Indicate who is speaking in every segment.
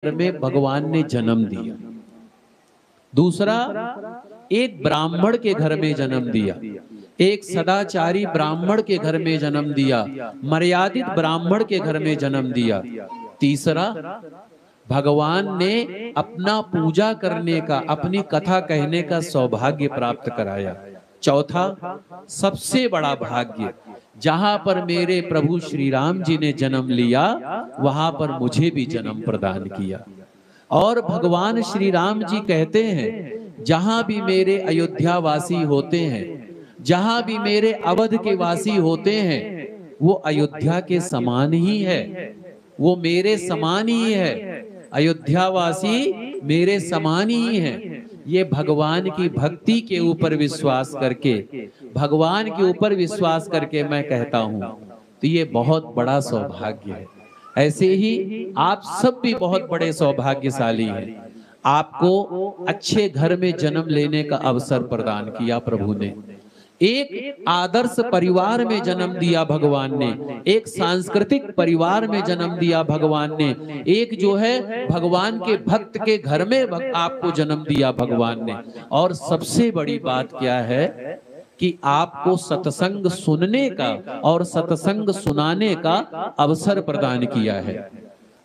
Speaker 1: घर में भगवान ने जन्म दिया, दूसरा एक ब्राह्मण के घर में जन्म दिया, एक सदाचारी ब्राह्मण के घर में जन्म दिया, मर्यादित ब्राह्मण के घर में जन्म दिया, तीसरा भगवान ने अपना पूजा करने का, अपनी कथा कहने का सौभाग्य प्राप्त कराया, चौथा सबसे बड़ा भाग्य, जहां पर मेरे प्रभु श्री राम जी ने जन्म लिया वहां पर मुझे भी जन्म प्रदान किया। और भगवान श्री राम जी कहते हैं जहां भी मेरे अयोध्या वासी होते हैं, जहां भी मेरे अवध के वासी होते हैं, वो अयोध्या के समान ही है, वो मेरे समान ही है, अयोध्या वासी मेरे समान ही है। ये भगवान की भक्ति के ऊपर विश्वास करके, भगवान के ऊपर विश्वास करके मैं कहता हूं, तो ये बहुत बड़ा सौभाग्य है। ऐसे ही आप सब भी बहुत बड़े सौभाग्यशाली हैं। आपको अच्छे घर में जन्म लेने का अवसर प्रदान किया प्रभु ने, एक आदर्श परिवार में जन्म दिया भगवान ने, एक सांस्कृतिक परिवार में जन्म दिया भगवान ने, एक जो है भगवान के भक्त के घर में आपको जन्म दिया भगवान ने। और सबसे बड़ी बात क्या है कि आपको सत्संग सुनने का और सत्संग सुनाने का अवसर प्रदान किया है।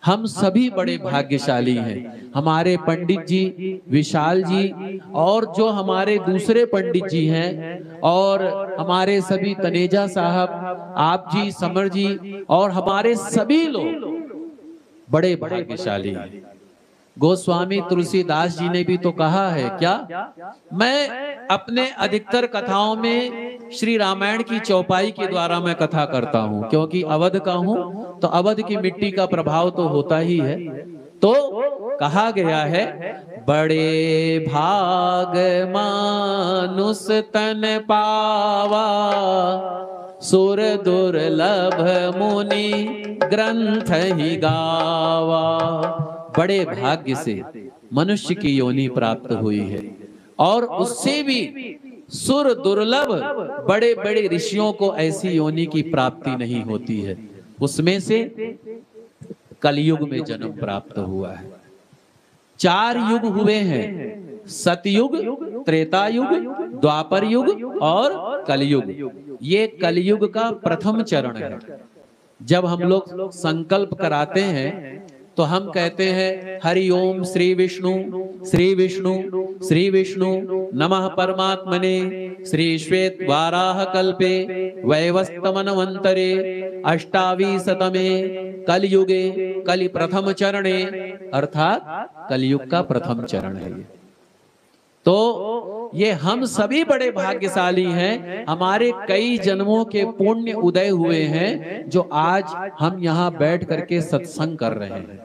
Speaker 1: हम सभी बड़े भाग्यशाली हैं। हमारे पंडित जी, विशाल जी, और जो हमारे दूसरे पंडित जी हैं, और हमारे सभी तनेजा साहब, आप जी, समर जी, और हमारे सभी लोग बड़े भाग्यशाली हैं। गोस्वामी तुलसीदास जी ने भी तो कहा है क्या, मैं अपने अधिकतर कथाओं में श्री रामायण की चौपाई के द्वारा मैं कथा करता हूं, क्योंकि अवध का हूं तो अवध की मिट्टी का प्रभाव तो होता ही है। तो कहा गया है, बड़े भाग मानुष तन पावा, सुर दुर्लभ मुनि ग्रंथ ही गावा। बड़े भाग्य से मनुष्य की योनि प्राप्त हुई है, और उससे भी सुर दुर्लभ बड़े बड़े ऋषियों को ऐसी योनि की प्राप्ति नहीं होती है। उसमें से कलयुग में जन्म प्राप्त हुआ है। 4 युग हुए हैं, सतयुग, त्रेता युग, द्वापर युग और कलयुग। ये कलयुग का प्रथम चरण है। जब हम लोग संकल्प कराते हैं तो हम कहते हैं हरि ओम श्री विष्णु श्री विष्णु श्री विष्णु नमः परमात्मने श्री श्वेत वाराह कल्पे वैवस्तमनवंतरे अष्टाविशतमे कलयुगे कलि प्रथम चरणे, अर्थात कलयुग का प्रथम चरण है। तो ये हम सभी बड़े भाग्यशाली हैं। हमारे कई जन्मों के पुण्य उदय हुए हैं, जो आज हम यहाँ बैठ करके सत्संग कर रहे हैं।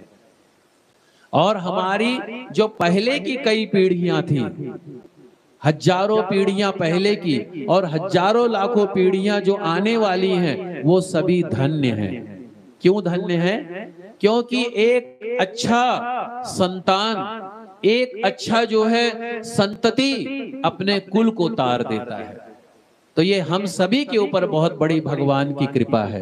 Speaker 1: और हमारी जो पहले की कई पीढ़ियां थी, हजारों पीढ़ियां पहले की और हजारों लाखों पीढ़ियां जो आने वाली हैं, वो सभी धन्य हैं। क्यों धन्य हैं? क्योंकि एक अच्छा संतान, एक अच्छा जो है संतति अपने कुल को तार देता है। तो ये हम सभी के ऊपर बहुत बड़ी भगवान की कृपा है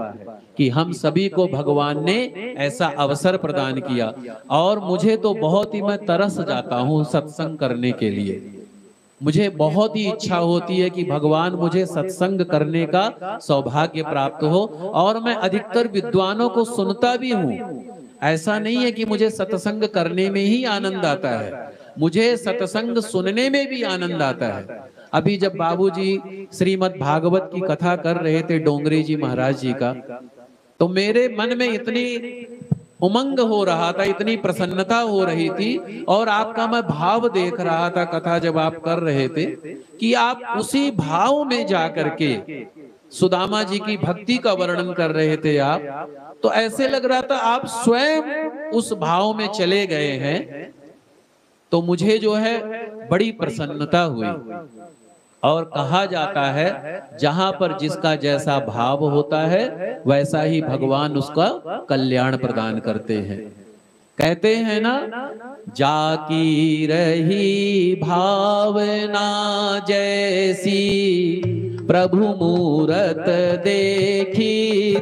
Speaker 1: कि हम सभी को भगवान ने ऐसा अवसर प्रदान किया। और मुझे तो बहुत ही, मैं तरस जाता हूँ सत्संग करने के लिए। मुझे बहुत ही इच्छा होती है कि भगवान मुझे सत्संग करने का सौभाग्य प्राप्त हो। और मैं अधिकतर विद्वानों को सुनता भी हूँ। ऐसा नहीं है कि मुझे सत्संग करने में ही आनंद आता है, मुझे सत्संग सुनने में भी आनंद आता है। अभी जब बाबूजी श्रीमद् भागवत की कथा कर रहे थे डोंगरी जी महाराज जी का, तो मेरे मन में इतनी उमंग हो रहा था, इतनी प्रसन्नता हो रही थी, और आपका मैं भाव देख रहा था कथा जब आप कर रहे थे, कि आप उसी भाव में जाकर के सुदामा जी की भक्ति का वर्णन कर रहे थे आप। तो ऐसे लग रहा था आप स्वयं उस भाव में चले गए हैं। तो मुझे जो है बड़ी प्रसन्नता हुई। और कहा जाता है जहां पर जिसका जैसा भाव होता है, वैसा ही भगवान उसका कल्याण प्रदान करते हैं। कहते हैं ना, जाकी रही भावना जैसी प्रभु मूरत देखी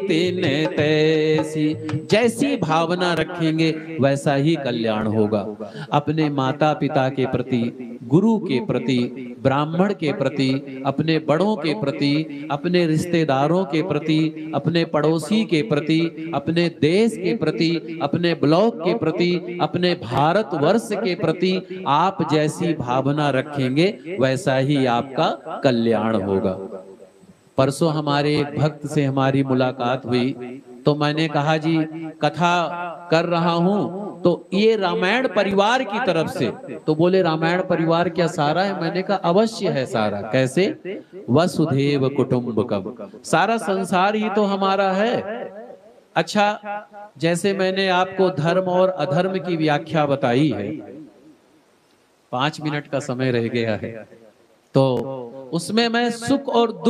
Speaker 1: तिन तैसी। जैसी भावना रखेंगे वैसा ही कल्याण होगा। अपने माता पिता के प्रति, गुरु के प्रति, ब्राह्मण के प्रति, अपने बड़ों के प्रति, अपने रिश्तेदारों के प्रति, अपने पड़ोसी के प्रति, अपने देश के प्रति, अपने ब्लॉक के प्रति, अपने भारतवर्ष के प्रति आप जैसी भावना रखेंगे वैसा ही आपका कल्याण होगा। परसों हमारे एक भक्त से हमारी मुलाकात हुई तो मैंने कहा जी कथा कर रहा हूं तो ये रामायण परिवार की तरफ से। तो बोले रामायण परिवार क्या सारा है? मैंने कहा अवश्य है सारा। कैसे? वसुधैव कुटुंबकम, सारा संसार ही तो हमारा है। अच्छा, जैसे मैंने आपको धर्म और अधर्म की व्याख्या बताई है, 5 मिनट का समय रह गया है, तो उसमें मैं सुख और दुख